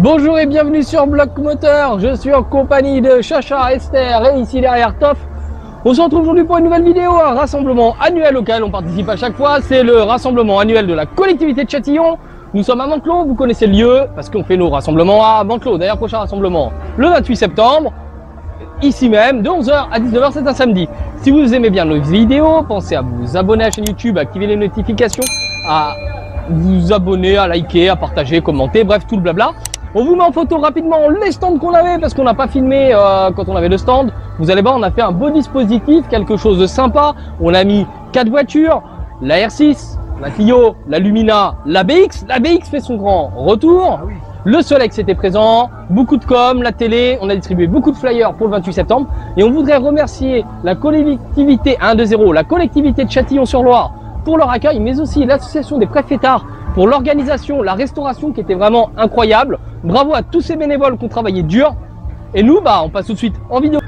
Bonjour et bienvenue sur Bloc Moteur, je suis en compagnie de Chacha, Esther et ici derrière Toff. On se retrouve aujourd'hui pour une nouvelle vidéo, un rassemblement annuel auquel on participe à chaque fois. C'est le rassemblement annuel de la collectivité de Châtillon. Nous sommes à Manteclos, vous connaissez le lieu parce qu'on fait nos rassemblements à Manteclos. D'ailleurs, prochain rassemblement le 28 septembre, ici même, de 11h à 19h, c'est un samedi. Si vous aimez bien nos vidéos, pensez à vous abonner à la chaîne YouTube, à activer les notifications, à vous abonner, à liker, à partager, commenter, bref, tout le blabla. On vous met en photo rapidement les stands qu'on avait parce qu'on n'a pas filmé quand on avait le stand. Vous allez voir, on a fait un beau dispositif, quelque chose de sympa. On a mis 4 voitures, la R6, la Clio, la Lumina, la BX. La BX fait son grand retour. Le Solex était présent, beaucoup de com, la télé. On a distribué beaucoup de flyers pour le 28 septembre. Et on voudrait remercier la collectivité 120, la collectivité de Châtillon-sur-Loire pour leur accueil, mais aussi l'association des préfêtards pour l'organisation, la restauration qui était vraiment incroyable. Bravo à tous ces bénévoles qui ont travaillé dur. Et nous, on passe tout de suite en vidéo.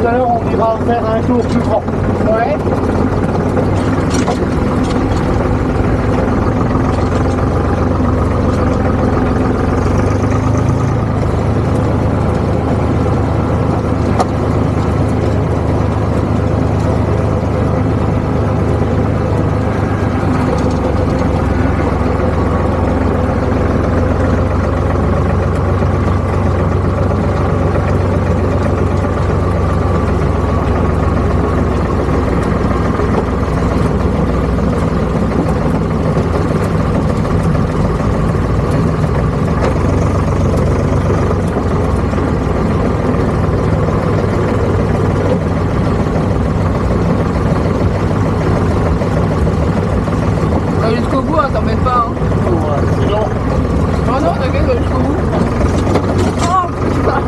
tout à l'heure, on ira faire un tour plus grand. Ouais. Jusqu'au bout, hein, t'embête pas. Hein. Ouais, c'est long. Oh non, t'inquiète, va jusqu'au bout. Oh putain.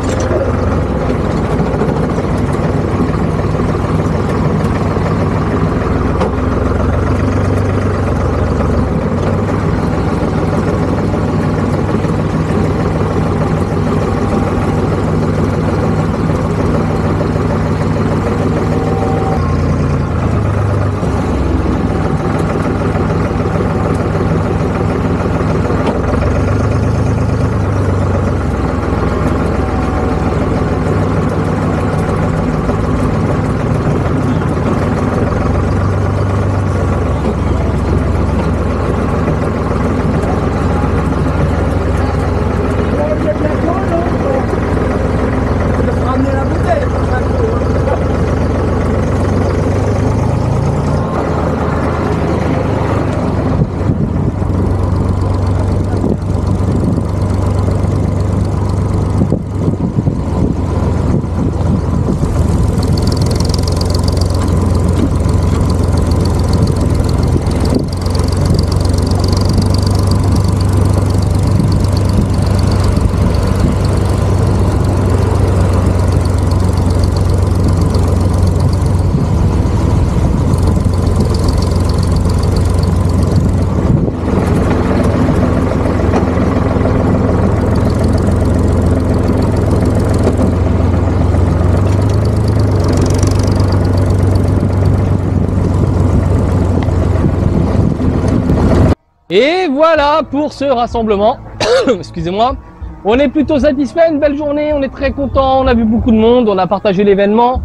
Et voilà pour ce rassemblement. Excusez-moi. On est plutôt satisfait, une belle journée, on est très content, on a vu beaucoup de monde, on a partagé l'événement.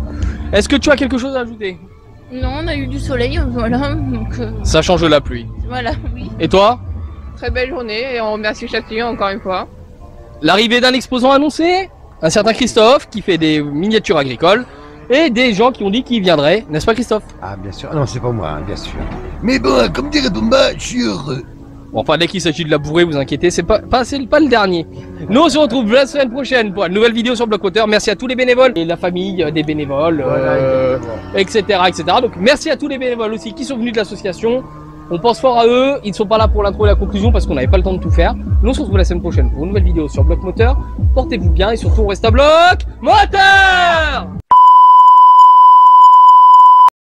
Est-ce que tu as quelque chose à ajouter? Non, on a eu du soleil, voilà. Donc, ça change de la pluie. voilà, oui. Et toi? Très belle journée et on remercie Châtillon encore une fois. L'arrivée d'un exposant annoncé, un certain Christophe qui fait des miniatures agricoles et des gens qui ont dit qu'ils viendraient, n'est-ce pas Christophe? Ah bien sûr, non c'est pas moi, hein, bien sûr. Mais bon, comme dirait Bomba, je suis heureux. Bon, enfin, dès qu'il s'agit de labourer, vous inquiétez, c'est pas le dernier. Nous, on se retrouve la semaine prochaine pour une nouvelle vidéo sur Bloc Moteur. Merci à tous les bénévoles et la famille des bénévoles, Voilà, etc., etc. Donc, merci à tous les bénévoles aussi qui sont venus de l'association. On pense fort à eux. Ils ne sont pas là pour l'intro et la conclusion parce qu'on n'avait pas le temps de tout faire. Nous, on se retrouve la semaine prochaine pour une nouvelle vidéo sur Bloc Moteur. Portez-vous bien et surtout, on reste à Bloc Moteur!